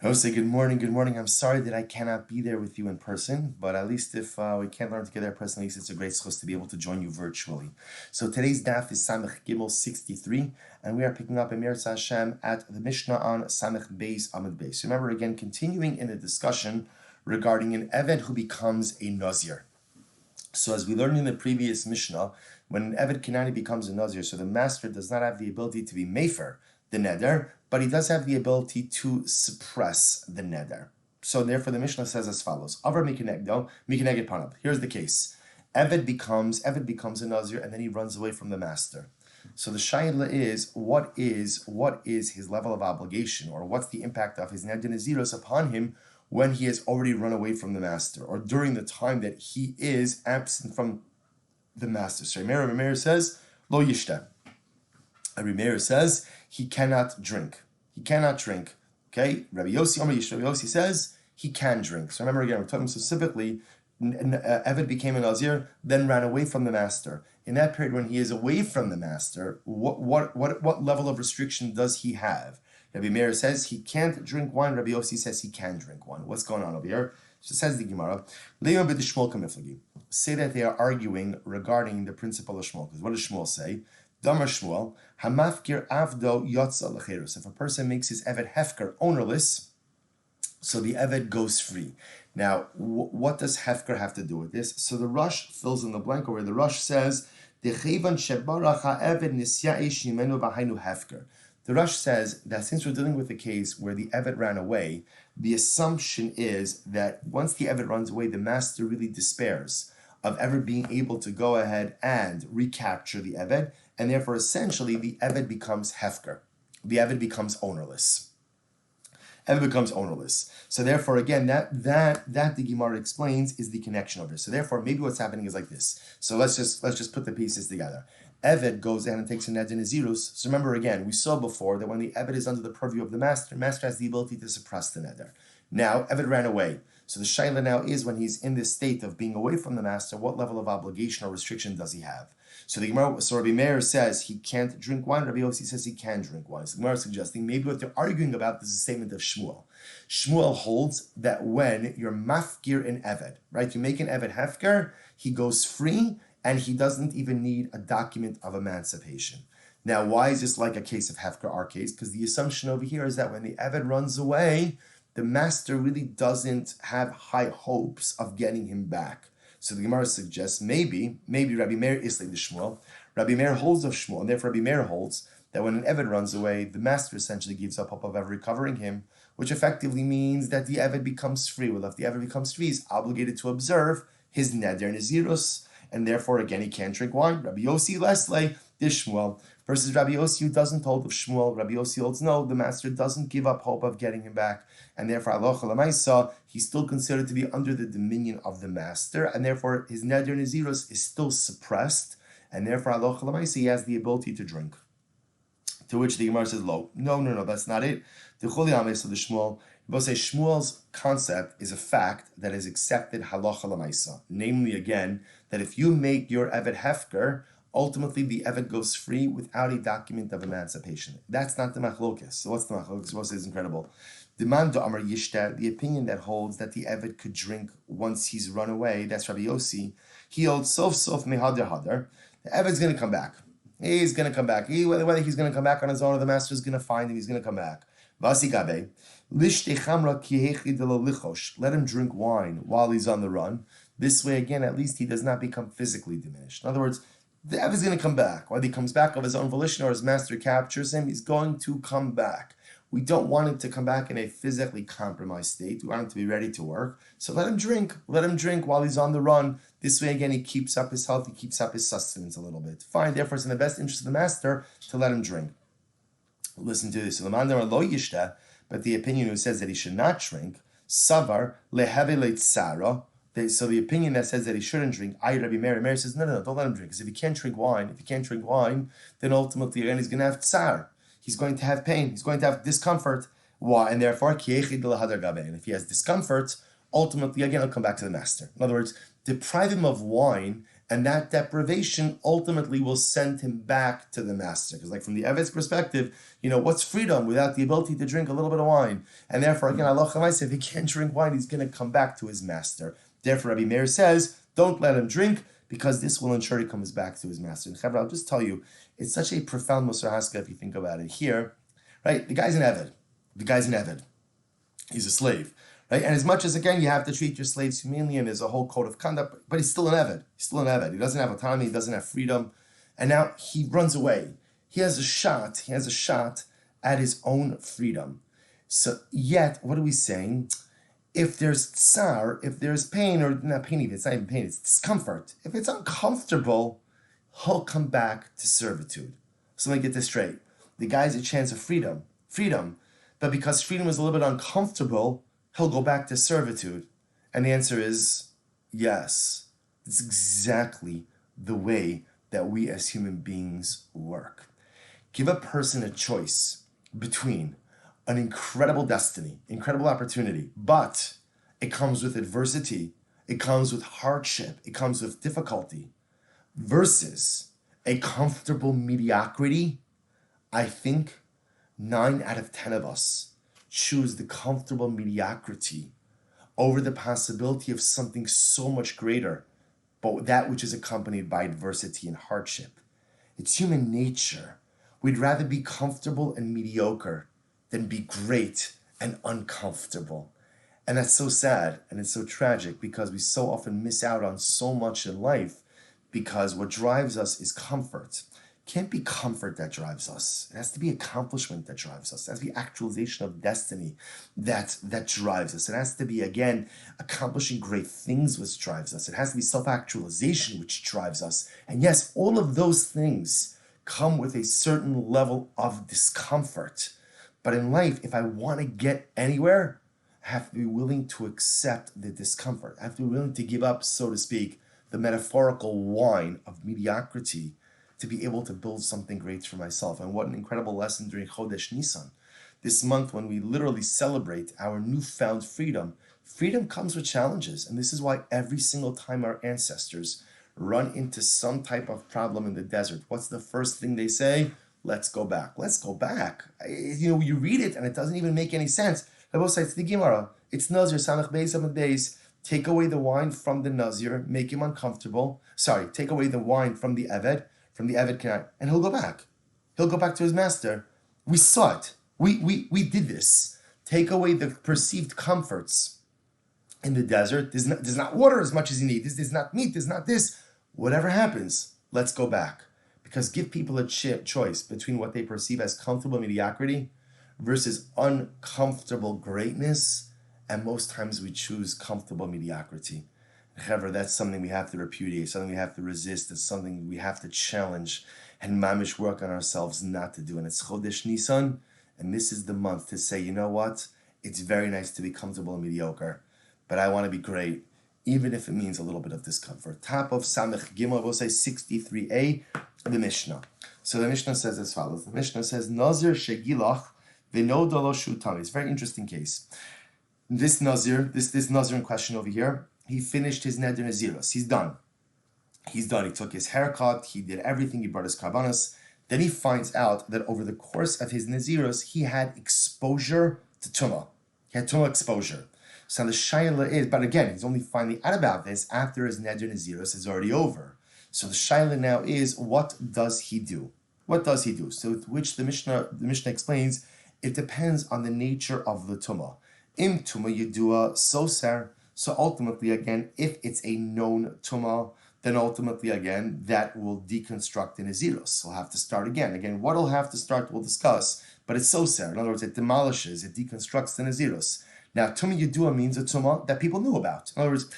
I would say good morning, good morning. I'm sorry that I cannot be there with you in person, but at least if we can't learn together in person, at least it's a great source to be able to join you virtually. So today's daf is Samech Gimel 63, and we are picking up Emir Hashem at the Mishnah on Samech Beis Amud Beis. Remember again, continuing in the discussion regarding an Eved who becomes a Nazir. So as we learned in the previous Mishnah, when an Eved Kenani becomes a Nazir, so the master does not have the ability to be Mefer, the neder, but he does have the ability to suppress the neder. So therefore the Mishnah says as follows. Avar mikenegdo, mikeneged panav. Here's the case. Eved becomes a Nazir and then he runs away from the master. So the shaila is, what is his level of obligation, or what's the impact of his neder naziros upon him when he has already run away from the master, or during the time that he is absent from the master. So Rabbi Meir says, lo yishta. Rabbi Meir says he cannot drink. He cannot drink. Okay? Rabbi Yossi says he can drink. So remember again, we're talking specifically, Eved became a Nazir, then ran away from the master. In that period when he is away from the master, what level of restriction does he have? Rabbi Meir says he can't drink wine. Rabbi Yossi says he can drink wine. What's going on over here? So says the Gemara, say that they are arguing regarding the principle of Shmuel. Because what does Shmuel say? Damar Shmuel, Hamafkir Avdo Yotza Lecherus. If a person makes his Eved Hefker ownerless, so the Eved goes free. Now, what does Hefker have to do with this? So the Rush fills in the blank over. The Rush says, The Rush says that since we're dealing with a case where the Eved ran away, the assumption is that once the Eved runs away, the master really despairs of ever being able to go ahead and recapture the Eved, and therefore essentially the Eved becomes Hefker. The Eved becomes ownerless. Eved becomes ownerless. So therefore, again, that the Gemara explains is the connection over here. So therefore, maybe what's happening is like this. So let's just put the pieces together. Eved goes in and takes a neder nazirus. So remember again, we saw before that when the Eved is under the purview of the master has the ability to suppress the neder. Now, Eved ran away. So the shaila now is, when he's in this state of being away from the master, what level of obligation or restriction does he have? So Rabbi Meir says he can't drink wine. Rabbi Yossi says he can drink wine. So the Gemara is suggesting maybe what they're arguing about is a statement of Shmuel. Shmuel holds that when you're mafkir in Eved, right? You make an Eved hefker, he goes free, and he doesn't even need a document of emancipation. Now, why is this like a case of hefker, our case? Because the assumption over here is that when the Eved runs away, the master really doesn't have high hopes of getting him back. So the Gemara suggests maybe Rabbi Meir is like the Shmuel. Rabbi Meir holds of Shmuel, and therefore Rabbi Meir holds that when an Eved runs away, the master essentially gives up hope of ever recovering him, which effectively means that the Eved becomes free. Well, if the Eved becomes free, he's obligated to observe his neder nazirus, and therefore again he can't drink wine. Rabbi Yossi Leslie, this Shmuel, versus Rabbi Yossi, who doesn't hold of Shmuel. Rabbi Yossi holds no, the master doesn't give up hope of getting him back, and therefore halacha l'maisa, he's still considered to be under the dominion of the master, and therefore his neder nazirus is still suppressed, and therefore halacha l'maisa, he has the ability to drink. To which the Gemara says, no, that's not it. The Choli Ames of the Shmuel, both say Shmuel's concept is a fact that is accepted halacha l'maisa. Namely, again, that if you make your Eved hefker, ultimately the Eved goes free without a document of emancipation. That's not the machlokes. So what's the machlokes? What is incredible? The man do Amar Yishta, the opinion that holds that the Eved could drink once he's run away, that's Rabbi Yossi. He holds sof mehader hadar. The Eved's going to come back. He's going to come back. Whether he's going to come back on his own or the master is going to find him, he's going to come back. Let him drink wine while he's on the run. This way, again, at least he does not become physically diminished. In other words, the Ev is going to come back. Whether he comes back of his own volition or his master captures him, he's going to come back. We don't want him to come back in a physically compromised state. We want him to be ready to work. So let him drink. Let him drink while he's on the run. This way, again, he keeps up his health. He keeps up his sustenance a little bit. Fine. Therefore, it's in the best interest of the master to let him drink. Listen to this. But the opinion who says that he should not drink, savar leheve leitzara. So the opinion that says that he shouldn't drink, Rabbi Meir says, no, don't let him drink. Because if he can't drink wine, then ultimately again he's going to have tsar. He's going to have pain. He's going to have discomfort. Why? And therefore, and if he has discomfort, ultimately again he'll come back to the master. In other words, deprive him of wine And that deprivation ultimately will send him back to the master. Because like from the Eved's perspective, what's freedom without the ability to drink a little bit of wine? And therefore, again, Allah Chamaisa, if he can't drink wine, he's going to come back to his master. Therefore, Rabbi Meir says, don't let him drink, because this will ensure he comes back to his master. And Chevra, I'll just tell you, it's such a profound Musar Haskell if you think about it. Here, right, the guy's an Eved. He's a slave. Right? And as much as, again, you have to treat your slaves humanely, and there's a whole code of conduct, but he's still an Eved. He doesn't have autonomy, he doesn't have freedom. And now he runs away. He has a shot at his own freedom. So yet, what are we saying? If there's tsar, if there's pain, or not pain even, it's not even pain, it's discomfort. If it's uncomfortable, he'll come back to servitude. So let me get this straight. The guy's a chance of freedom. But because freedom is a little bit uncomfortable, he'll go back to servitude. And the answer is yes. It's exactly the way that we as human beings work. Give a person a choice between an incredible destiny, incredible opportunity, but it comes with adversity, it comes with hardship, it comes with difficulty, versus a comfortable mediocrity. I think 9 out of 10 of us choose the comfortable mediocrity over the possibility of something so much greater, but that which is accompanied by adversity and hardship. It's human nature. We'd rather be comfortable and mediocre than be great and uncomfortable. And that's so sad and it's so tragic, because we so often miss out on so much in life because what drives us is comfort. Can't be comfort that drives us. It has to be accomplishment that drives us. It has to be actualization of destiny that drives us. It has to be, again, accomplishing great things which drives us. It has to be self-actualization which drives us. And yes, all of those things come with a certain level of discomfort. But in life, if I want to get anywhere, I have to be willing to accept the discomfort. I have to be willing to give up, so to speak, the metaphorical wine of mediocrity to be able to build something great for myself. And what an incredible lesson during Chodesh Nisan. This month, when we literally celebrate our newfound freedom, freedom comes with challenges. And this is why every single time our ancestors run into some type of problem in the desert, what's the first thing they say? Let's go back. Let's go back. You read it and it doesn't even make any sense. I will say it's the Gemara. It's Nazir, Samach Beis, Samach Beis. Take away the wine from the Nazir, make him uncomfortable. Take away the wine from the Eved, and he'll go back. He'll go back to his master. We saw it. We did this. Take away the perceived comforts in the desert. There's not water as much as you need. There's not meat. There's not this. Whatever happens, let's go back. Because give people a choice between what they perceive as comfortable mediocrity versus uncomfortable greatness. And most times we choose comfortable mediocrity. However, that's something we have to repudiate, something we have to resist, it's something we have to challenge and mamish work on ourselves not to do. And it's Chodesh Nisan, and this is the month to say, you know what? It's very nice to be comfortable and mediocre, but I want to be great, even if it means a little bit of discomfort. Top of Samech Gimel, we'll say 63a, the Mishnah. So the Mishnah says as follows. The Mishnah says, Nazir shegilach v'nodalo shutami. It's a very interesting case. This Nazir in question over here, he finished his neder naziros. He's done. He took his haircut. He did everything. He brought his karbanos. Then he finds out that over the course of his naziros, he had exposure to tumah. He had tumah exposure. So the shaila is, but again, he's only finding out about this after his neder naziros is already over. So the shaila now is, what does he do? So which the Mishnah explains, it depends on the nature of the tumah. Im tumah yedua soser. So ultimately, again, if it's a known tumah, then ultimately, again, that will deconstruct in Naziros. We'll have to start again. Again, what will have to start, we'll discuss, but it's soser. In other words, it demolishes, it deconstructs the Naziros. Now, tumah yedua means a tumah that people knew about. In other words,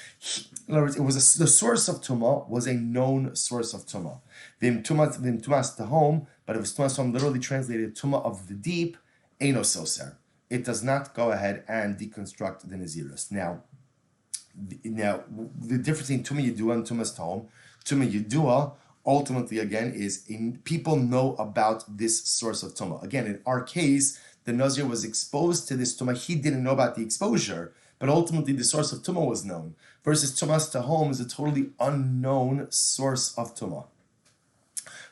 the source of tumah was a known source of tumah. Vim tumas the home, but if it's tumas home, literally translated tumah of the deep, eino soser. It does not go ahead and deconstruct the Naziros. Now, the difference between Tumah Yedua and Tumas Tahom, Tumah Yedua, ultimately, again, is people know about this source of Tumah. Again, in our case, the Nazir was exposed to this Tumah. He didn't know about the exposure, but ultimately the source of Tumah was known. Versus Tumas Tahom is a totally unknown source of Tumah.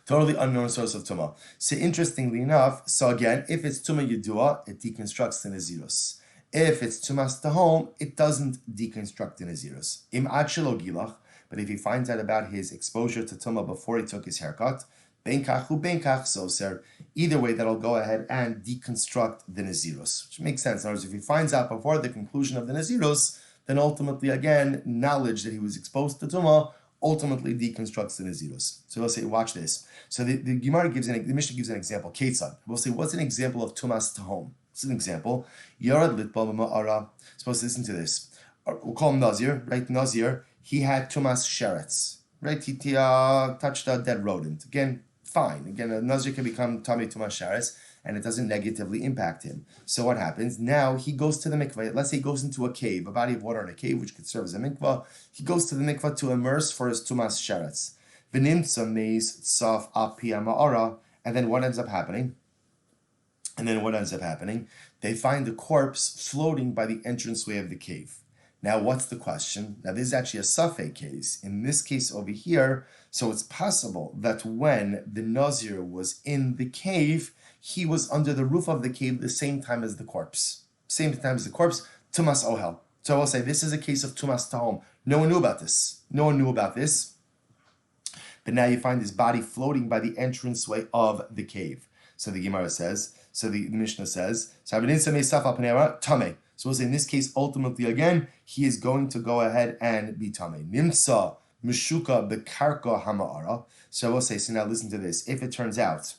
Totally unknown source of Tumah. So interestingly enough, so again, if it's Tumah Yedua, it deconstructs the Nazirus. If it's Tumas Tahom, it doesn't deconstruct the Nazirus. Im Ad Shelo Gilach, but if he finds out about his exposure to Tumah before he took his haircut, Benkach hu benkach soser. Either way, that'll go ahead and deconstruct the Nazirus, which makes sense. In other words, if he finds out before the conclusion of the Nazirus, then ultimately, again, knowledge that he was exposed to Tumah ultimately deconstructs the Nazirus. So we'll say, watch this. So the Gemara the Mishnah gives an example. Ketzad. We'll say, what's an example of Tumas Tahom? It's an example. Yarad litbal b'ma'ara. Supposed to listen to this. We'll call him Nazir, right? Nazir. He had Tumas Sheretz, right? He touched a dead rodent. Again, fine. Again, a Nazir can become Tamei Tumas Sheretz, and it doesn't negatively impact him. So what happens? Now he goes to the mikvah. Let's say he goes into a cave, a body of water in a cave, which could serve as a mikvah. He goes to the mikvah to immerse for his Tumas Sheretz. V'nimtza meiz tzaf api ma'ara. And then what ends up happening? They find the corpse floating by the entranceway of the cave. Now, what's the question? Now, this is actually a Safek case. In this case over here, so it's possible that when the Nazir was in the cave, he was under the roof of the cave the same time as the corpse. Tumas Ohel. So I will say this is a case of Tumas Tahom. No one knew about this. But now you find his body floating by the entranceway of the cave. So the Gemara says, so the Mishnah says, Tameh. So we'll say in this case, ultimately again, he is going to go ahead and be Tameh. Nimsa Mishuka Bekarka Hama'ara. So we'll say, so now listen to this. If it turns out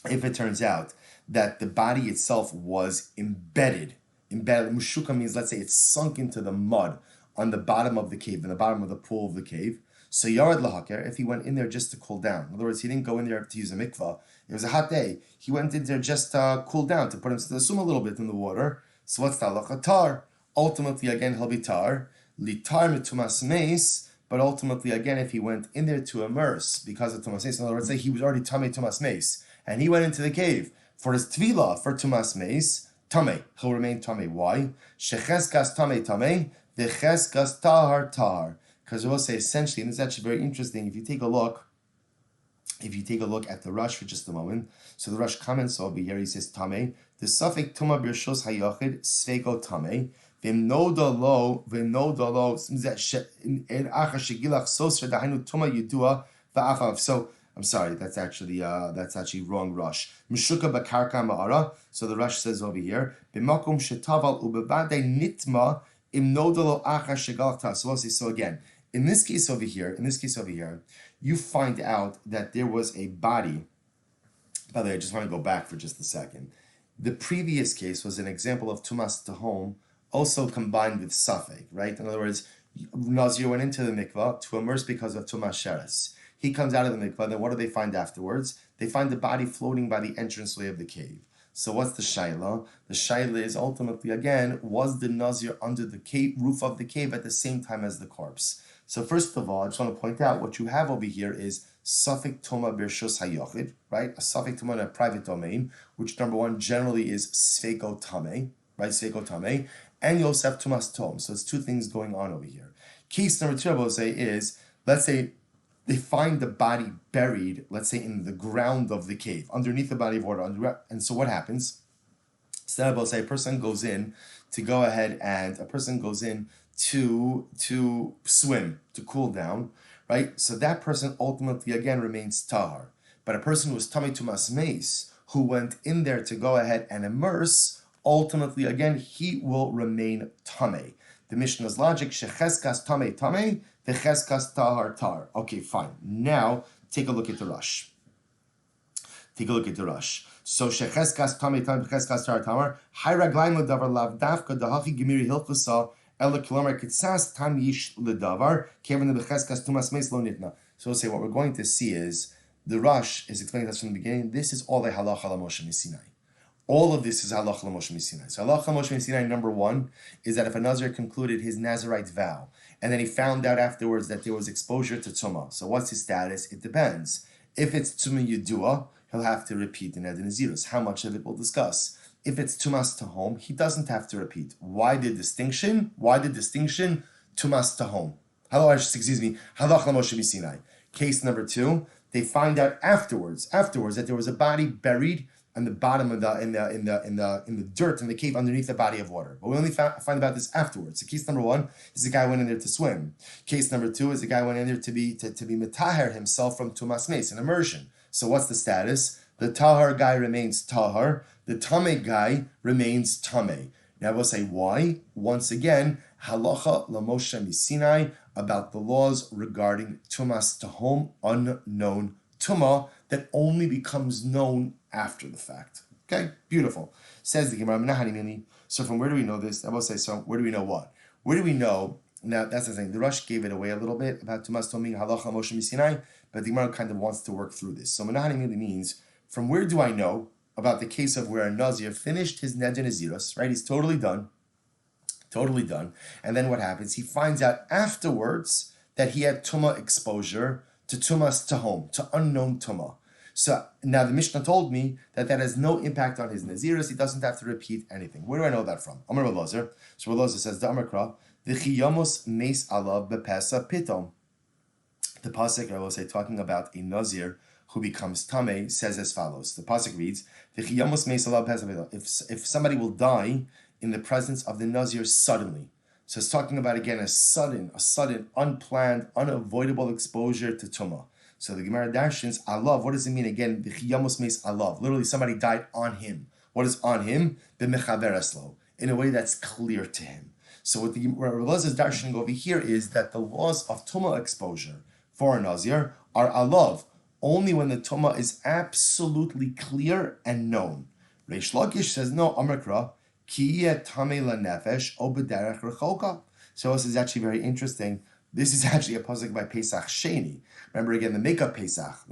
that the body itself was embedded, Mishuka means, let's say it's sunk into the mud on the bottom of the cave, in the bottom of the pool of the cave. So Yarad Lahaker, if he went in there just to cool down, in other words, he didn't go in there to use a mikvah. It was a hot day. He went in there just to cool down, to put him to swim a little bit in the water. So what's that? Tar. Ultimately, again, he'll be tar. Litar mitumas meis. But ultimately, again, if he went in there to immerse because of tumas meis, in other words, say he was already tamei tumas meis, and he went into the cave for his tvila for tumas meis, tamei, he'll remain tamei. Why? Shecheskas tamei, v'cheskas tahar. Because we'll say essentially, and this is actually very interesting, if you take a look at the Rush for just a moment, so the Rush comments over here, he says, Tameh, the suffix Tuma Birshos Hayochid, Svego Tameh, V'noda lo, in Acha Shegilach Sosra, Dahainu Tuma Yudua, V'achav. So, I'm sorry, that's actually wrong Rush. Mishuka Bakarka Ma'ara, so the Rush says over here, B'makom Shetaval Ubebade Nitma, Im Nodalo Acha Shegalach Ta. So again, in this case over here, you find out that there was a body. By the way, I just want to go back for just a second. The previous case was an example of Tumas Tahom, also combined with Safek, right? In other words, Nazir went into the mikvah to immerse because of Tumas Sheretz. He comes out of the mikvah, then what do they find afterwards? They find the body floating by the entranceway of the cave. So what's the shaila? The shaila is ultimately, again, was the Nazir under the roof of the cave at the same time as the corpse? So first of all, I just want to point out what you have over here is Safek Toma Birshus Hayochid, right? A Safek Toma in a private domain, which number one generally is Sveko Tameh, right? Sveko Tameh, and you also have Tumas Tom. So it's two things going on over here. Case number two, I will say, is, let's say they find the body buried, let's say in the ground of the cave, underneath the body of water. And so what happens? So I will say a person goes in to swim, to cool down, right? So that person ultimately, again, remains tahar. But a person who was tamei tumas meis, who went in there to go ahead and immerse, ultimately, again, he will remain tamei. The Mishnah's logic, shecheskas tamei, v'cheskas tahar tar. Okay, fine. Now, take a look at the Rush. So shecheskas tamei, v'cheskas tahar tar. Hai raglaim l'davar lav dafka dahachi gemiri hilchusa. So we'll say what we're going to see is the Rush is explaining this from the beginning. This is all a halacha l'Moshe Sinai. All of this is halacha l'Moshe Sinai. So halacha l'Moshe Sinai number one is that if a Nazir concluded his Nazirite vow and then he found out afterwards that there was exposure to Tumah, so what's his status? It depends. If it's Tumah Yedua, he'll have to repeat the Neder Nazirus. How much of it we'll discuss. if it's tumas tahom, he doesn't have to repeat. Why the distinction? Why the distinction? Tumas tahom. Halach Moshe Sinai. Case number 2, they find out afterwards that there was a body buried on the bottom of in the dirt in the cave underneath the body of water. But we only find about this afterwards. So case number 1 is the guy went in there to swim. Case number 2 is the guy went in there to be metaher himself from tumas meis, an immersion. So what's the status? The tahar guy remains tahar. The tameh guy remains tameh. Now we'll say why. Once again, halacha lamoshe misinai, about the laws regarding tumas tahom, unknown tumah, that only becomes known after the fact. Okay, beautiful. Says the Gemara. So from where do we know this? I will say, so where do we know what? Where do we know? Now that's the thing. The Rush gave it away a little bit about tumas tahom being halacha lamoshe misinai, but the Gemara kind of wants to work through this. So menahani means, from where do I know about the case of where a Nazir finished his neder naziros, right? He's totally done. And then what happens? He finds out afterwards that he had tumah exposure to tumas tahom, to unknown tumah. So now the Mishnah told me that has no impact on his naziros. He doesn't have to repeat anything. Where do I know that from? Amar Elazar. So Elazar says, the Amakra, v'chiyamos meis alav bepesa pitom. The pasuk, I will say, talking about a Nazir who becomes tameh, says as follows. The pasuk reads, v'chiyamos meis alav bepesa pitom. If somebody will die in the presence of the Nazir suddenly. So it's talking about, again, a sudden, unplanned, unavoidable exposure to tumah. So the Gemara darshans, alav, what does it mean again? V'chiyamos meis alav. Literally, somebody died on him. What is on him? B'mechaber eslo. In a way that's clear to him. So what Rabbi Elazar's darshaning over here is that the laws of tumah exposure for a Nazir are alav, only when the tumah is absolutely clear and known. Reish Lakish says, no, Amrikra, so this is actually very interesting. This is actually a pasuk by Pesach Sheni. Remember again the makeup Pesach,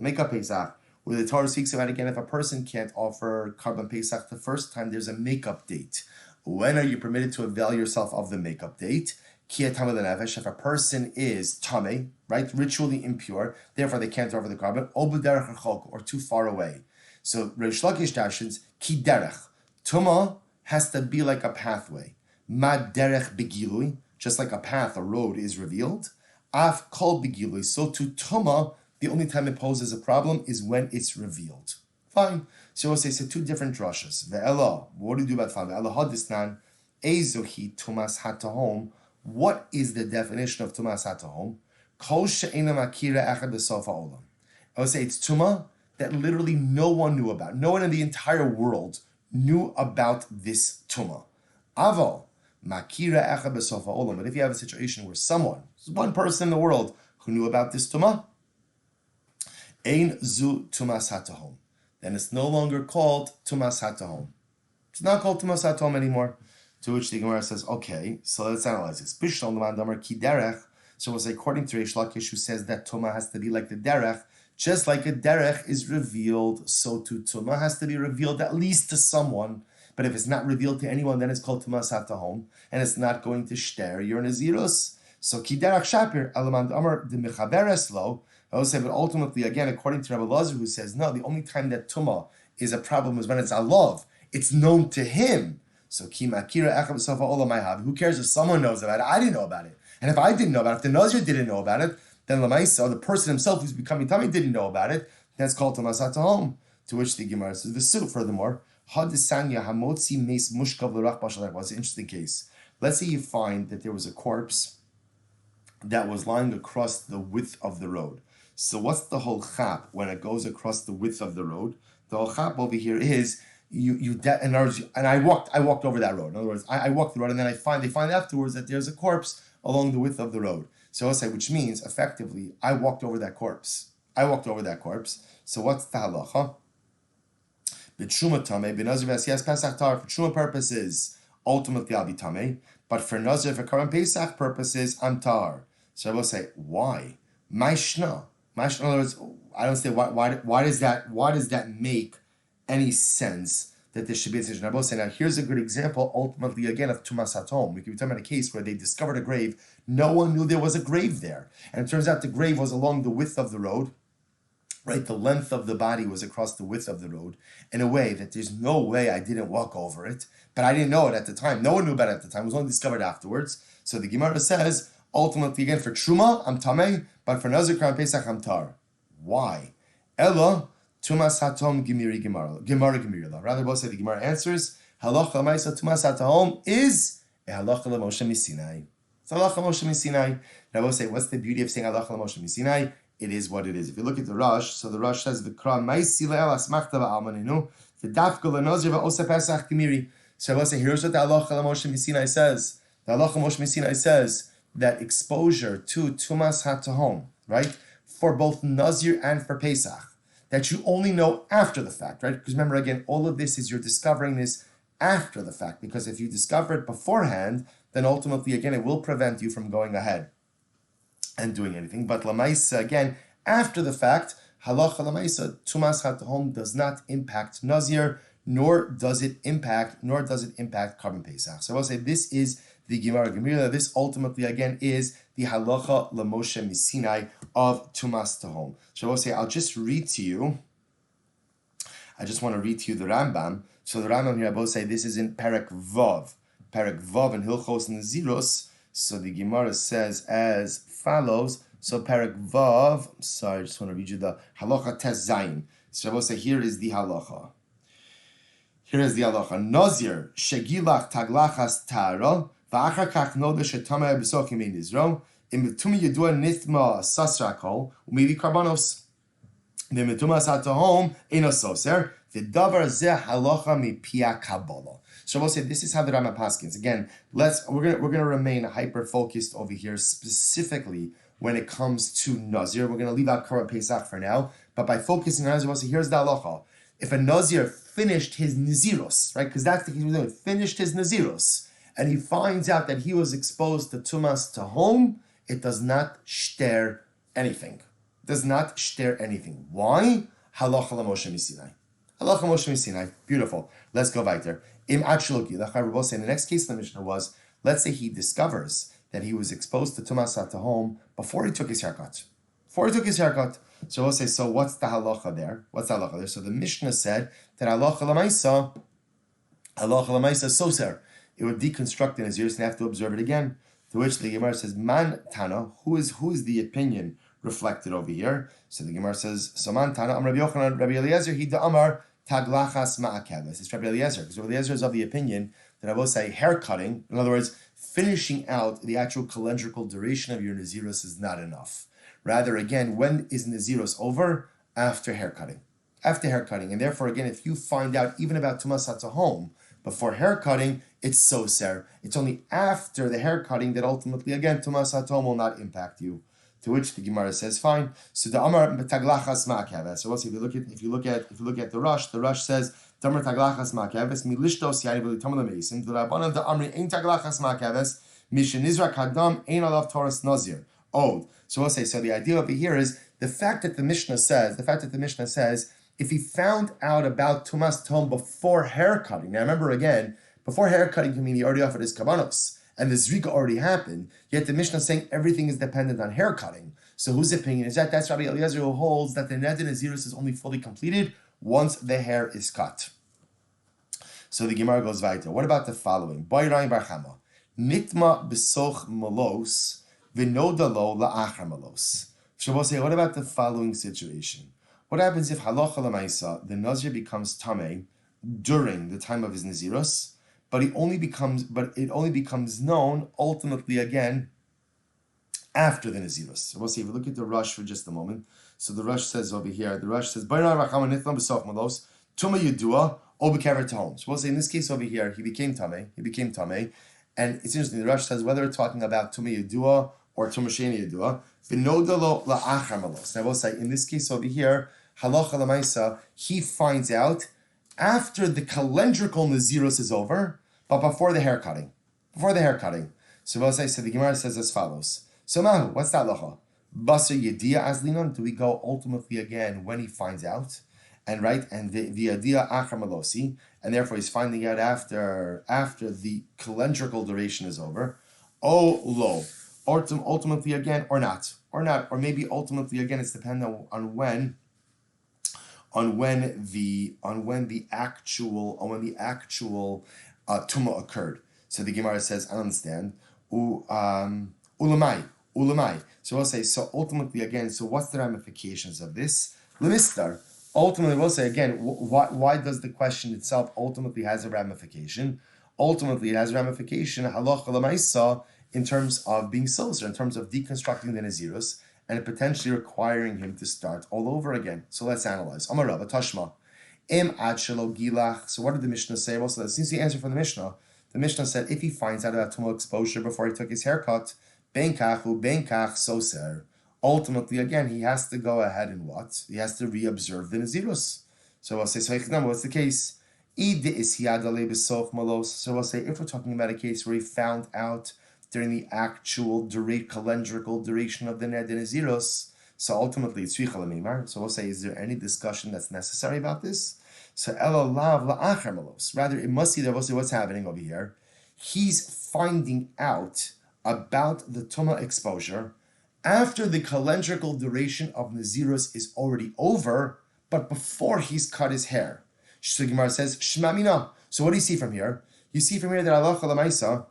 where the Torah speaks about again if a person can't offer Karban Pesach the first time, there's a makeup date. When are you permitted to avail yourself of the makeup date? If a person is tameh, right, ritually impure, therefore they can't offer the Karban, or too far away. So Reish Lakish darshans ki derech tumah has to be like a pathway. Mad derech begilui, just like a path, a road is revealed. Af kol begilui, so to tumah, the only time it poses a problem is when it's revealed. Fine. So we'll say, so 2 different drashas. Ve'ela, what do you do about fun? Ve'ela hadisnan, ezohi tumas hatahom. What is the definition of tumas hatahom? Kol she'ena makira echad b'sof ha'olam. I would say it's tumah that literally no one knew about. No one in the entire world knew about this tumah. Aval, makira echa b'sof ha'olam. But if you have a situation where one person in the world who knew about this tumah, ein zu tumas hatahom, then it's no longer called tumas hatahom. It's not called tumas hatahom anymore. To which the Gemara says, okay, so let's analyze this. Bishol l'man damar ki derech. So we'll say, according to Reish Lakish, who says that tumah has to be like the derech, just like a derech is revealed, so too tumah has to be revealed at least to someone. But if it's not revealed to anyone, then it's called tumas hatahom, and it's not going to shter your naziros. So ki derech shapir alaman amar de mechaberes lo. I will say, but ultimately, again, according to Rabbi Nazir, who says no, the only time that tumah is a problem is when it's alav. It's known to him. So ki makira echad b'sof ha'olam I have. Who cares if someone knows about it? I didn't know about it, and if I didn't know about it, if the Nazir didn't know about it, then Lamaisa, the person himself who's becoming Tamei didn't know about it, that's called Tumas HaTahom. To which the Gemara says, V'su, furthermore, Hadisanya Hamotzi Meis Mushkav L'Rach B'Shalach was an interesting case. Let's say you find that there was a corpse that was lying across the width of the road. So what's the whole chap when it goes across the width of the road? The whole chap over here is, and I walked over that road. In other words, I walked the road, and then they find afterwards that there's a corpse along the width of the road. So I'll say, which means effectively, I walked over that corpse. So what's the halacha? B'tshuma tamei, b'nazir v'asiyas pesach tar. For tshuma purposes, ultimately I'll be tamei. But for nazir, for Karban Pesach purposes, I'm tar. So I will say, why? Maishna. In other words, I don't say why does that make any sense that there should be a decision? I will say, now here's a good example, ultimately again, of tumas hatom. We could be talking about a case where they discovered a grave. No one knew there was a grave there. And it turns out the grave was along the width of the road. right? The length of the body was across the width of the road in a way that there's no way I didn't walk over it, but I didn't know it at the time. No one knew about it at the time. It was only discovered afterwards. So the Gemara says, ultimately, again, for Truma, I'm Tameh, but for Nazir Kran Pesach, I'm Tar. Why? Ella, Tumas Hatom Gemiri Gemara Gemirila. Rather, both say the Gemara answers, Halacha Lamaisa Tumas Hatom is a Halacha Lamoshe Misinai. It's Halacha Moshe Misinai. And I will say, what's the beauty of saying Halacha Lamoshe Misinai? It is what it is. If you look at the Rosh, so the Rosh says, "V'kra ma'isi le'el asmachta v'almaninu v'dafka le'nazir v'osa pesach gemiri." So I will say, here's what the Halacha Moshe Misinai says. The Halacha Moshe Misinai says that exposure to Tumas HaTahom, right, for both Nazir and for Pesach, that you only know after the fact, right? Because remember, again, all of this is you're discovering this after the fact, because if you discover it beforehand, then ultimately, again, it will prevent you from going ahead and doing anything. But Lamaisa, again, after the fact, Halacha Lamaisa, Tumas HaTahom does not impact Nazir, nor does it impact Carbon Pesach. So I will say this is the Gemara Gemira. This ultimately, again, is the Halacha Lamoshe Misinai of Tumas Tahom. So I will say, I'll just read to you. I just want to read to you the Rambam. So the Rambam here, I will say this is in Perek Vav and Hilchos Naziros. So the Gemara says as follows. So Perek Vav, I just want to read you the Halacha Tes Zayin. So I will say here is the Halacha. Here is the Halacha. Nazir shegilach taglachas tara v'achar kach noda shetameh b'sochim ein nizro im betumi yedua nithma sasrakol u'mivi karbanos v'metumas hatahom ein asoser v'davar zeh halacha mipia kabbalah. So I will say this is how the Rama paskins. Again, we're gonna remain hyper focused over here specifically when it comes to Nazir. We're gonna leave out Korban Pesach for now, but by focusing on Nazir, we'll say here's the halacha. If a Nazir finished his Naziros, right? Because that's the case, he finished his Naziros, and he finds out that he was exposed to Tumas Tahom, it does not shter anything. It does not shter anything. Why? Halacha Lamoshe Misinai. Halacha Moshe Misinai. Beautiful. Let's go weiter. Im Achlogi. The next case in the Mishnah was, let's say he discovers that he was exposed to Tumas Tahom before he took his haircut. So we'll say, so what's the halacha there? So the Mishnah said that halacha lamaisa soser. It would deconstruct in his ears and have to observe it again. To which the Gemara says, man tana, who is the opinion reflected over here? So the Gemara says, so man tana, Rabbi Yochanan, Rabbi Eliezer, he da'amar taglachas ma'akeves. It's Rabbi Eliezer, because Rabbi Eliezer is of the opinion that I will say hair cutting, in other words, finishing out the actual calendrical duration of your Naziros is not enough. Rather, again, when is Naziros over? After haircutting. And therefore, again, if you find out even about Tumas HaTahom before haircutting, it's soser. It's only after the haircutting that ultimately, again, Tumas HaTahom will not impact you. To which the Gemara says, fine. So the Amar taglachas ma'akeves. So if you look at the Rush says, Damar taglachas ma'akeves milishtos yani v'litamel mesim. The Rabbanan the Amri ein taglachas ma'akeves mishenizra kadam ein alav Taurus Nazir. So we'll say, so the idea over here is the fact that the Mishnah says, if he found out about Tumas Tahom before haircutting. Now remember again, before haircutting can mean he already offered his kabanos, and the zrika already happened, yet the Mishnah is saying everything is dependent on haircutting. So whose opinion is that? That's Rabbi Eliezer, who holds that the Neder Naziris is only fully completed once the hair is cut. So the Gemara goes weiter. What about the following? Bayraim Barchama. Nitma besoch malos. V'nodalo la'achar malos. So we'll say, what about the following situation? What happens if halacha l'maisa, the Nazir becomes tamei during the time of his Naziros, but it only becomes known ultimately again after the Naziros. So we'll see, if we look at the Rush for just a moment. So the Rush says over here, Tuma Yedua, Obekever Tahom. So we'll say in this case over here, he became tamei. And it's interesting, the Rush says whether we're talking about Tuma Yedua or Tuma Sheni Yedua, V'nodalo la'achar malos. Now we'll say, in this case over here, halacha l'maisa, he finds out after the calendrical Naziros is over, but before the haircutting. So we'll say, so the Gemara says as follows. So Mahu, what's that halacha? Basar Yedia Azlinon, do we go ultimately again when he finds out? And the Yedia Achar Malosi, and therefore he's finding out after the calendrical duration is over. Oh, lo. Ultimately again, or not. Or maybe ultimately again, it's dependent on when on when the actual tumah occurred. So the Gemara says, I understand. Ulamai. So we'll say, so ultimately again, so what's the ramifications of this? Lemistar. Ultimately, we'll say again, why does the question itself ultimately has a ramification? Ultimately, it has a ramification, halacha l'maisa, in terms of being soser, in terms of deconstructing the Nazirus, and potentially requiring him to start all over again. So let's analyze. Amar Rabba Tashma. Im ad shelo gilach. So what did the Mishnah say? Well, so that seems the answer from the Mishnah. The Mishnah said if he finds out about tumah exposure before he took his haircut, ben kach soser. Ultimately, again, he has to go ahead and what? He has to reobserve the Nazirus. So I'll say, what's the case? So we'll say, if we're talking about a case where he found out during the actual calendrical duration of the Nazirus, so ultimately it's so we'll say, is there any discussion that's necessary about this? So rather, it must be that we'll say what's happening over here. He's finding out about the tumah exposure after the calendrical duration of Nazirus is already over, but before he's cut his hair. So Gemara says, Shmamina. So what do you see from here? You see from here that halacha l'maisa,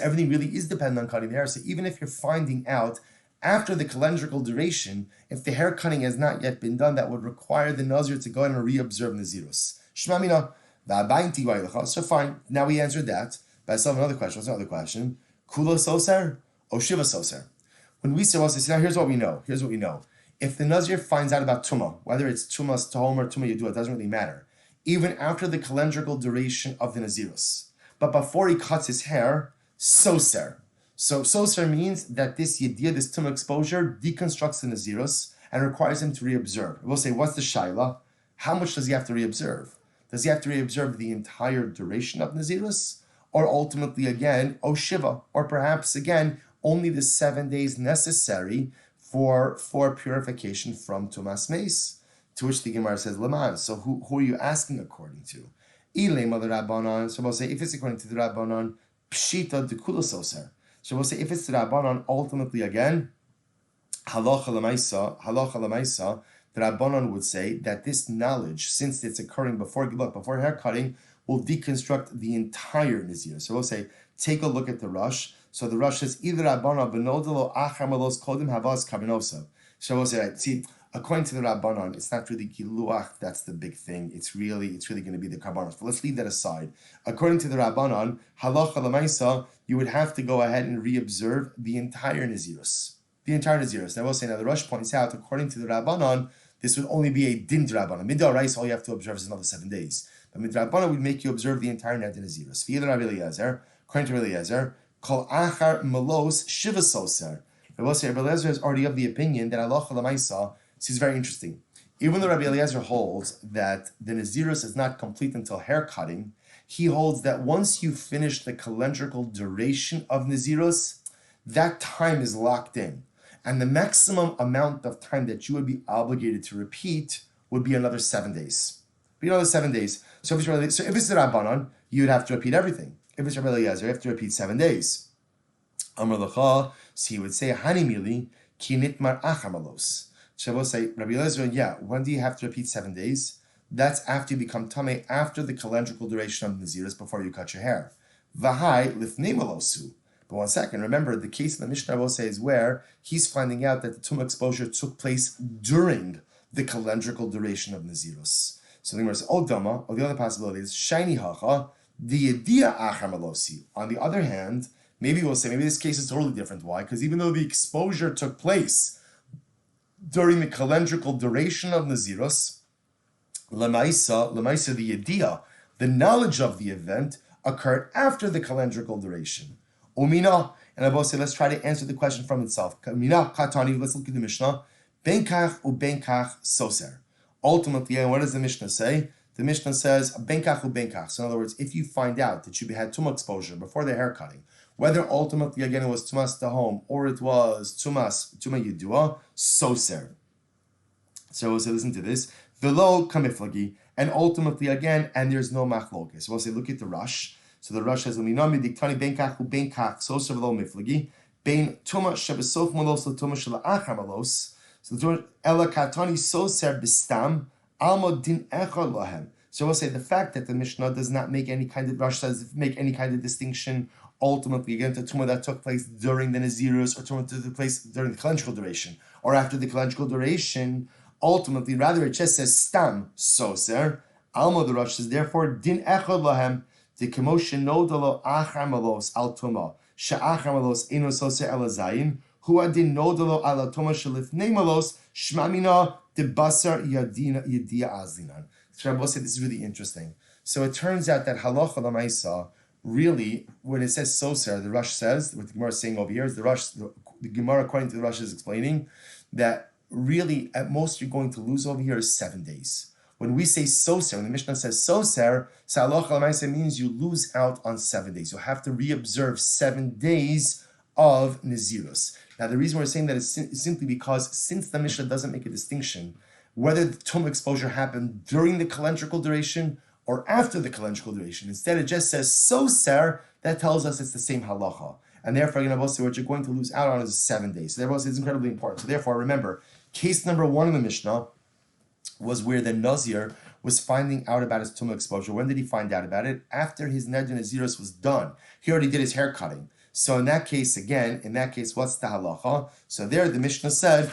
everything really is dependent on cutting the hair. So even if you're finding out after the calendrical duration, if the hair cutting has not yet been done, that would require the Nazir to go in and reobserve Nazirus. Shmamina. So fine. Now we answered that. But I still have another question. What's another question? Kula soser? O Shiva Soser. When we say, well, now here's what we know. If the Nazir finds out about Tumah, whether it's Tumah's Tahom or Tumah Yedua, it doesn't really matter. Even after the calendrical duration of the Nazirus. But before he cuts his hair, Soser. So Soser means that this Yediyah, this Tumah exposure, deconstructs the Nazirus and requires him to reobserve. We'll say, what's the Shaila? How much does he have to reobserve? Does he have to reobserve the entire duration of Nazirus? Or ultimately, again, O Shiva? Or perhaps, again, only the 7 days necessary for purification from Tumas Meis. To which the Gemara says, Laman. So who are you asking according to? Ilay Mother Rabbanon. So we'll say, if it's according to the Rabbanon, Pshita de Kulososer. So we'll say, if it's the Rabbanon, ultimately again, Halacha Lamaisa, the Rabbanon would say that this knowledge, since it's occurring before hair cutting, will deconstruct the entire Nazir. So we'll say, take a look at the Rush. So the Rush says, either Rabbanon benodelo achar malos kodim havas kabinosa. So we'll say, right, see, according to the Rabbanon, it's not really giluach, that's the big thing. It's really going to be the karbanos. But let's leave that aside. According to the Rabbanon, halacha l'maisa, you would have to go ahead and reobserve the entire Nazirus. Now we'll say, now the Rush points out, according to the Rabbanon, this would only be a din Rabbanon. Middah Rice, all you have to observe is another 7 days. But Midrabbana would make you observe the entire Neder Nazirus. According to Rabbi Eliezer, Kol Achar Melos Shiva Soser. Rabbi Eliezer is already of the opinion that Allah Lamaisa. This is very interesting. Even though Rabbi Eliezer holds that the Nazirus is not complete until hair cutting, he holds that once you finish the calendrical duration of Nazirus, that time is locked in. And the maximum amount of time that you would be obligated to repeat would be another 7 days. Another 7 days. So if it's the Rabbanon, you'd have to repeat everything. If it's Rabbi Eliezer, you have to repeat 7 days. Amar Lacha, so he would say, Hanimili, ki nitmar achamalos. So we'll say, Rabbi Eliezer, yeah, when do you have to repeat 7 days? That's after you become tamei, after the calendrical duration of Nazirus, before you cut your hair. Vahai lifnei malosu. But 1 second, remember, the case in the Mishnah, I will say, is where he's finding out that the tumah exposure took place during the calendrical duration of Nazirus. So the Gemara says, or the other possibility is, Shiny Hacha, the Yediyah Achar Malosi. On the other hand, maybe we'll say, maybe this case is totally different. Why? Because even though the exposure took place during the calendrical duration of Nazirus, Lamaisa, the Yediyah, the knowledge of the event, occurred after the calendrical duration. Umina, and I will say, let's try to answer the question from itself. Umina Katani, let's look at the Mishnah. Benkach ubenkach soser. Ultimately, and what does the Mishnah say? The Mishnah says, benkach ubenkach. So in other words, if you find out that you had tumah exposure before the hair cutting, whether ultimately, again, it was tumas tahom or it was tumah yedua, soser. So we'll say, listen to this. Velo kamiflagi, and ultimately, again, and there's no machlokes. So we'll say, look at the Rush. So the Rush says, uminami diktani benkach ubenkach soser velo miflagi, bein tumah shebesof malos tumah shela achar malos. So the Ela Katani Soser Bistam Almo Din Echad Lahem. So we'll say the fact that the Mishnah does not make any kind of make any kind of distinction ultimately again to tumah that took place during the Nazirus or tumah that took place during the calendrical duration or after the calendrical duration. Ultimately, rather it just says stam soser. Alma the Rosh says therefore din echad lahem the commotion nodalo achar malos al tumah she'achar malos eno soser elazayin hu adin nodalo ala tumah shelifnei malos shmamina de basar yadina yadia azlinan. So Rabbi said this is really interesting. So it turns out that halacha l'maisa really, when it says soser, the Rosh says, what the Gemara is saying over here is the Gemara according to the Rosh is explaining that really at most you're going to lose over here is 7 days. When we say soser, when the Mishnah says soser, so halacha l'maisa means you lose out on 7 days. You'll have to reobserve 7 days of Nazirus. Now the reason we're saying that is simply because since the Mishnah doesn't make a distinction whether the tumah exposure happened during the calendrical duration or after the calendrical duration. Instead, it just says soser, that tells us it's the same halacha. And therefore, what you're going to lose out on is 7 days. So therefore, it's incredibly important. So therefore, remember, case number 1 in the Mishnah was where the Nazir was finding out about his tumah exposure. When did he find out about it? After his Neder Nazirus was done. He already did his hair cutting. So in that case, what's the halacha? So there the Mishnah said,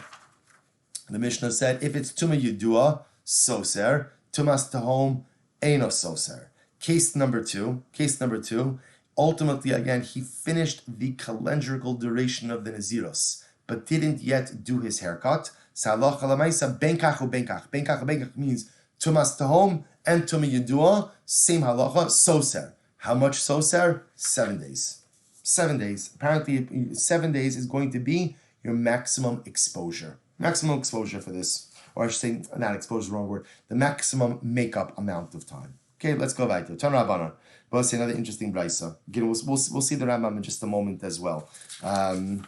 if it's Tumah Yedua, Soser, Tumas Tahom, Eino Soser. Case number two, ultimately again, he finished the calendrical duration of the Naziros, but didn't yet do his haircut. Salacha Lamaisa, Benkach u Benkach. Benkach means Tumas Tahom and Tumah Yedua, same halacha, Soser. How much Soser? 7 days. 7 days. Apparently, 7 days is going to be your maximum exposure. Maximum exposure for this, or I should say, not exposure is the wrong word, the maximum makeup amount of time. Okay, let's go back to Tan Rabbanan. We'll see another interesting brisa. Again, we'll see the Rambam in just a moment as well. We're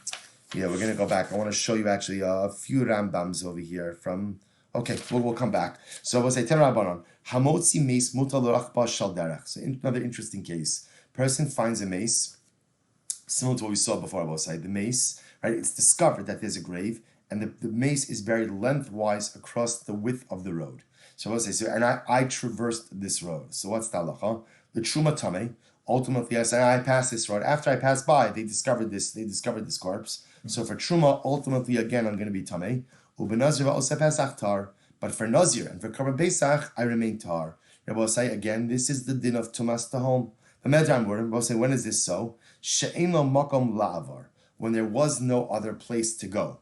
going to go back. I want to show you actually a few Rambams over here from. Okay, we'll come back. So we'll say Tan Rabbanan. Hamotzi meis mutal rachba shal derech. So another interesting case. Person finds a mace, similar to what we saw before. I will say the mace. Right, it's discovered that there's a grave. And the mace is buried lengthwise across the width of the road. So let's say, and I traversed this road. So what's the halacha? The truma tameh. Ultimately, I passed this road. After I passed by, they discovered this corpse. So for truma, ultimately, again, I'm going to be tameh. Ubenazir va'oseh pesach tar. But for Nazir and for Korban Pesach, I remain tar. Rabbi will say again, this is the din of tumas tahom. The Medrash word, will say, when is this so? She'ein lo makom la'avar. When there was no other place to go.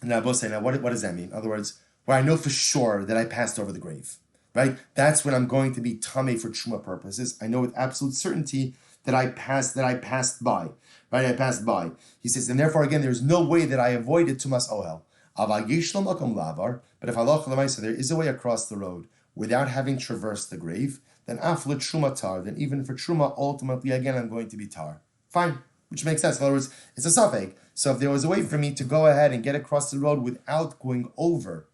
Now, what does that mean? In other words, where I know for sure that I passed over the grave, right? That's when I'm going to be tameh for truma purposes. I know with absolute certainty that I passed by, right? I passed by. He says, and therefore, again, there's no way that I avoided tumas ohel. But if halacha l'maisa, there is a way across the road without having traversed the grave, then afla truma tar, then even for truma, ultimately, again, I'm going to be tar. Fine. Which makes sense. In other words, it's a safek. So if there was a way for me to go ahead and get across the road without going over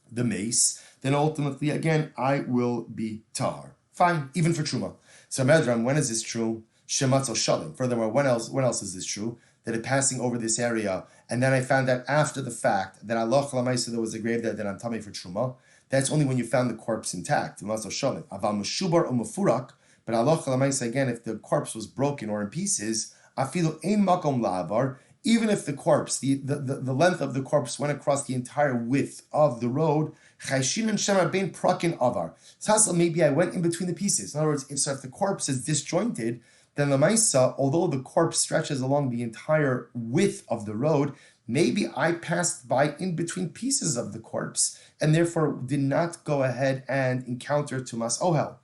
the mace, then ultimately, again, I will be tahar. Fine, even for truma. So Medram, when is this true? Shematz or shalim. Furthermore, when else is this true? That it passing over this area, and then I found out after the fact that Allah Chalamaisa there was a grave there that I'm tameh for truma. That's only when you found the corpse intact. Shematz or shalim. Aval meshubar or mefurak. But Allah Chalamaisa again, if the corpse was broken or in pieces, afilu ein makom la'avar. Even if the corpse, the length of the corpse went across the entire width of the road, chayshin and shemar bein prakin avar. So maybe I went in between the pieces. In other words, if the corpse is disjointed, then the maisa, although the corpse stretches along the entire width of the road, maybe I passed by in between pieces of the corpse and therefore did not go ahead and encounter tumas ohel.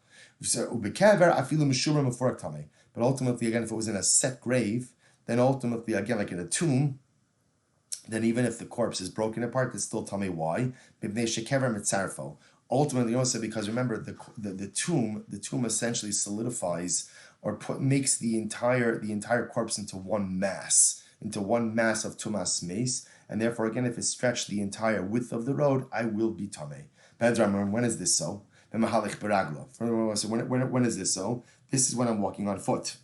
But ultimately, again, if it was in a set grave, then ultimately, again, like in a tomb, then even if the corpse is broken apart, it's still tamei. Why? Ultimately, also because remember, the tomb essentially solidifies or makes the entire corpse into one mass of tumas mace, and therefore, again, if it's stretched the entire width of the road, I will be tamei. When is this so? When is this so? This is when I'm walking on foot.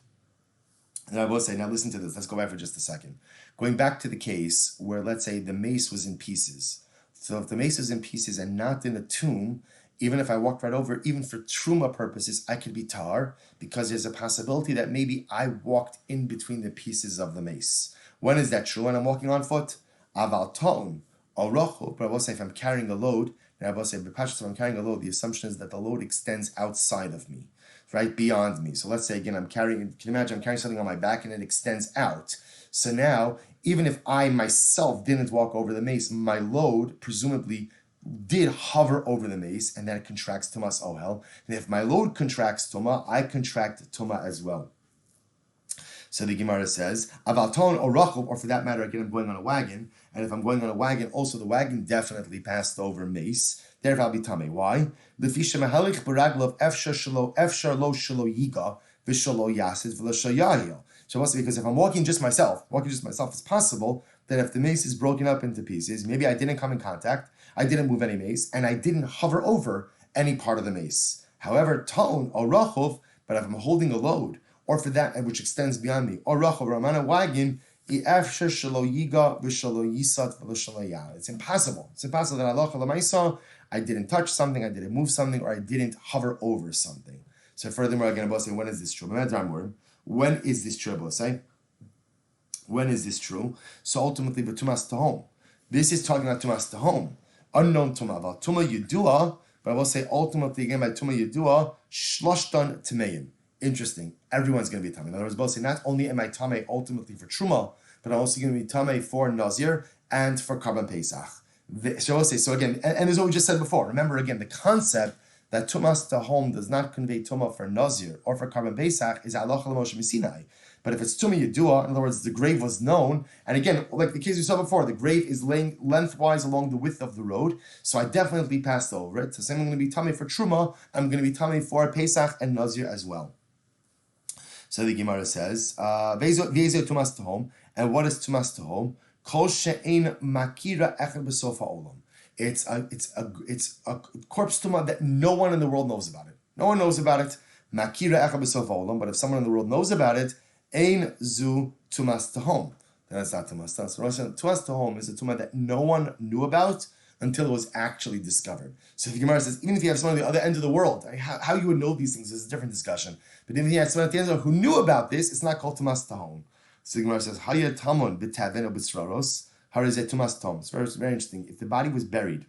And I will say, now listen to this. Let's go back for just a second. Going back to the case where, let's say, the mace was in pieces. So if the mace is in pieces and not in a tomb, even if I walked right over, even for truma purposes, I could be tar, because there's a possibility that maybe I walked in between the pieces of the mace. When is that true? When I'm walking on foot? Aval ta'un, or rochu. But I will say, if I'm carrying a load, and I will say, if I'm carrying a load, the assumption is that the load extends outside of me, right, beyond me. So let's say again, can you imagine I'm carrying something on my back and it extends out. So now, even if I myself didn't walk over the mace, my load presumably did hover over the mace, and then it contracts tumas ohel. And if my load contracts tuma, I contract tuma as well. So the Gemara says, Avalton or Rachel, or for that matter, again, I'm going on a wagon, and if I'm going on a wagon, also the wagon definitely passed over mace. Therefore, I'll be tame. Why? Lefisha mahalich baraglov efshar lo shalo yiga v'shalo yasid v'lo. So what's because if I'm walking just myself, it's possible that if the mace is broken up into pieces, maybe I didn't come in contact, I didn't move any mace, and I didn't hover over any part of the mace. However, ta'un or rachov, but if I'm holding a load, or for that which extends beyond me, or rachov ramana wagon, it's impossible. It's impossible that halacha l'maisa, I didn't touch something, I didn't move something, or I didn't hover over something. So furthermore, again, I'm saying, when is this true? When is this true? When is this true? So ultimately, v'tumas tahom. This is talking about tumas tahom, unknown tuma. Val tuma yudua, but I will say ultimately again by tuma yudua, shloshtan tmeim. Interesting. Everyone's going to be tamei. In other words, both say not only am I tamei ultimately for truma, but I'm also going to be tamei for Nazir and for Karban Pesach. So again, and there's what we just said before. Remember again, the concept that tumas tahom does not convey tuma for Nazir or for Karban Pesach is halacha l'Moshe Sinai. But if it's tuma yedua, in other words, the grave was known, and again, like the case we saw before, the grave is laying lengthwise along the width of the road, so I definitely passed over it. So same, I'm going to be tamei for truma, I'm going to be tamei for Pesach and Nazir as well. So the Gemara says, "Ve'ezo tumas tahom," and what is tumas tahom? Kol she'ein makira echad b'sof ha'olam. It's a corpse tuma that no one in the world knows about it. No one knows about it. Makira echad b'sof ha'olam. But if someone in the world knows about it, ein zu tumas tahom. Then it's not tumas tahom. So tumas tahom is a tuma that no one knew about until it was actually discovered. So if the Gemara says, even if you have someone at the other end of the world, how you would know these things is a different discussion. But if you have someone at the end of the world who knew about this, it's not called tumas tahom. So the Gemara says, Haya tamon b'tavin or b'sraros, harizeh tumas tahom. It's very, very interesting. If the body was buried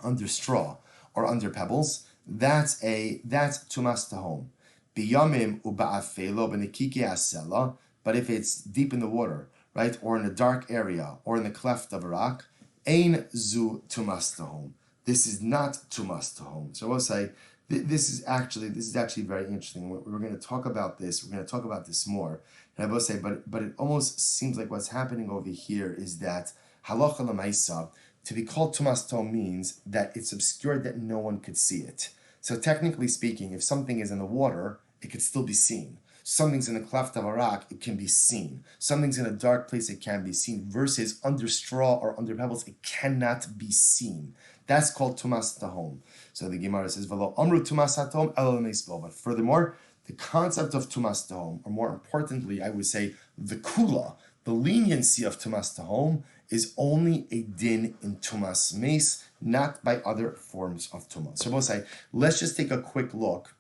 under straw or under pebbles, that's tumas tahom. Biyamim uba'afelo b'nekike asela. But if it's deep in the water, right, or in a dark area, or in the cleft of a rock, ein zu tumas tahom. This is not tumas tahom. So I will say, this is actually very interesting. We're going to talk about this. We're going to talk about this more. And I will say, but it almost seems like what's happening over here is that halacha l'maisa, to be called tumas tahom means that it's obscured, that no one could see it. So technically speaking, if something is in the water, it could still be seen. Something's in the cleft of a rock, it can be seen. Something's in a dark place, it can be seen. Versus under straw or under pebbles, it cannot be seen. That's called tumas tahom. So the Gemara says, "V'lo amru tumas tahom elo l'meisbo." But furthermore, the concept of tumas tahom, or more importantly, I would say the kula, the leniency of tumas tahom, is only a din in tumas meis, not by other forms of tumas. So we'll say, let's just take a quick look.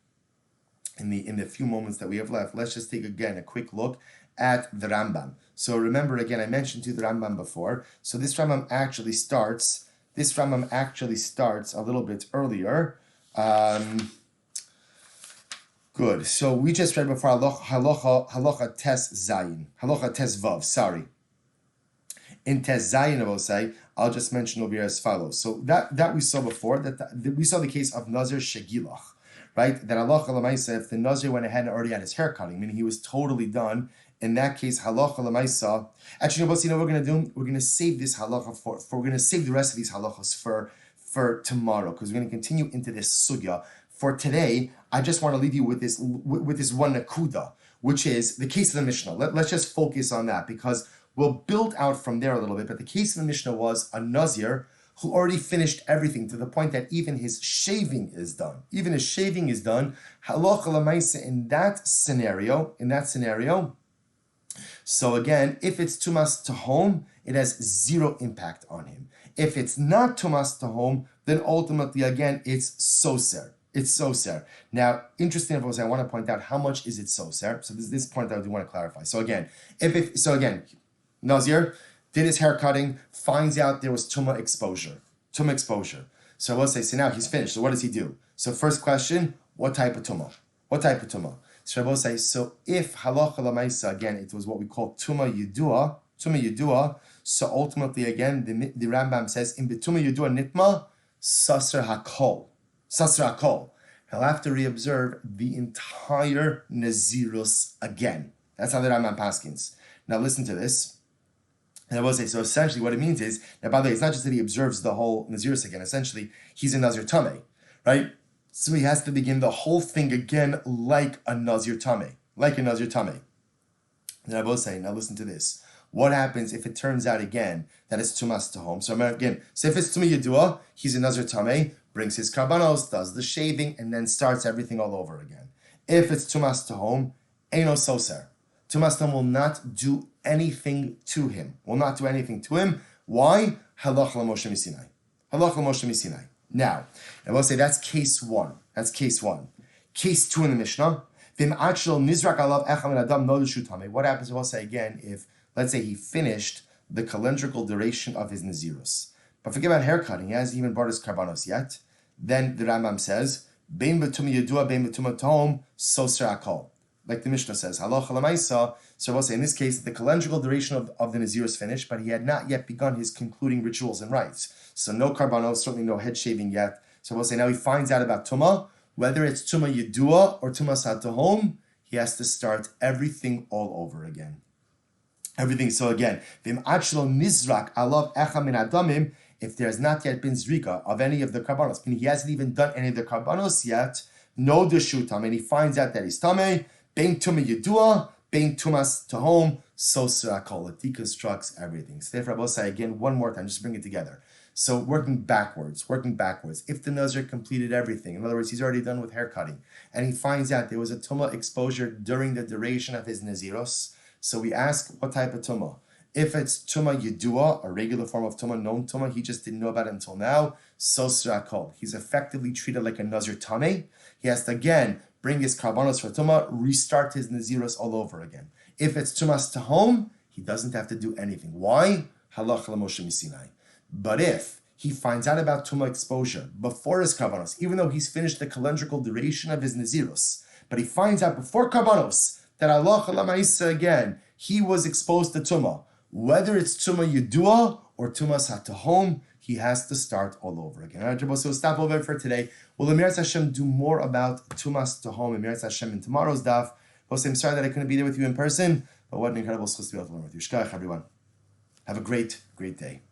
In the few moments that we have left, let's just take again a quick look at the Rambam. So remember again, I mentioned to the Rambam before. So this Rambam actually starts a little bit earlier. Good. So we just read before halacha tes zayin, halacha tes vav. Sorry. In tes zayin, I will say, I'll just mention over here as follows. So that we saw before, that we saw the case of Nazir shegilach. Right, that halacha l'maisa, if the Nazir went ahead and already had his hair cutting, meaning he was totally done, in that case, halacha l'maisa. Actually, what we're going to do? We're going to save this halacha we're going to save the rest of these halachas for tomorrow, because we're going to continue into this sugya. For today, I just want to leave you with this one nakuda, which is the case of the Mishnah. Let's just focus on that, because we'll build out from there a little bit. But the case of the Mishnah was a Nazir who already finished everything to the point that even his shaving is done. Halacha l'maisa in that scenario, So again, if it's tumas to home, it has zero impact on him. If it's not tumas to home, then ultimately again it's soser. It's soser. Now, interesting, of course, I want to point out how much is it soser. So this point that I do want to clarify. So again, Nazir did his hair cutting, finds out there was tuma exposure. Tuma exposure. So I will say, so now he's finished. So what does he do? So first question, what type of tuma? What type of tuma? So I will say, so if halacha lamaisa, again, it was what we call tuma yudua, so ultimately again, the Rambam says, in betuma yudua nitma, sasr hakol. He'll have to reobserve the entire Nazirus again. That's how the Rambam paskins. Now listen to this. And I will say, so essentially what it means is, now by the way, it's not just that he observes the whole Nazirus again, essentially, he's a Nazir Tameh, right? So he has to begin the whole thing again like a Nazir Tameh. And I will say, now listen to this. What happens if it turns out again that it's Tumas to home? So again, so if it's Tumah Yedua, he's a Nazir Tameh, brings his karbanos, does the shaving, and then starts everything all over again. If it's Tumas to home, Eino Soser. Tumas to home will not do anything to him. Why? Halach l'Moshe Misinai. Now, I will say that's case one. Case two in the Mishnah. What happens, I will say again, if, let's say, he finished the calendrical duration of his Nazirus. But forget about haircutting, he hasn't even brought his karbanos yet. Then the Rambam says, Bein b'tum yedua, bein b'tum tom, soser akol. Like the Mishnah says, halacha l'maisa. So I will say, in this case, the calendrical duration of the Nazir is finished, but he had not yet begun his concluding rituals and rites. So no karbanos, certainly no head shaving yet. So I will say, now he finds out about Tumah, whether it's Tumah Yedua or Tumah Satahom, he has to start everything all over again. Everything. So again, Vim Achlo Nizrak Alav Echa Min Adamim, if there has not yet been Zrika of any of the karbanos, meaning he hasn't even done any of the karbanos yet, no Deshutam, and he finds out that he's Tameh, Bein Tumah Yedua, Bein Tumas Tahom, Soser Akol. It deconstructs everything. So therefore, I will say again one more time, just bring it together. So working backwards. If the Nazir completed everything, in other words, he's already done with hair cutting, and he finds out there was a Tumah exposure during the duration of his Naziros, so we ask what type of Tumah. If it's Tumah Yedua, a regular form of Tumah, known Tumah, he just didn't know about it until now, Soser Akol. He's effectively treated like a Nazir Tameh. He has to again bring his karbanos for Tumah, restart his Naziros all over again. If it's Tumas to home, he doesn't have to do anything. Why? Halach l'Moshe Misinai. But if he finds out about Tumah exposure before his karbanos, even though he's finished the calendrical duration of his Naziros, but he finds out before karbanos that Allah Ma'isa again, he was exposed to Tumah, whether it's Tumah Yedua or Tumah Satahom, he has to start all over again. All right, so we'll stop over for today. We'll Emirat Hashem do more about Tumas to home, Emirat Hashem in tomorrow's daf. I'm sorry that I couldn't be there with you in person, but what an incredible schus to be able to learn with you. Shkach, everyone. Have a great, great day.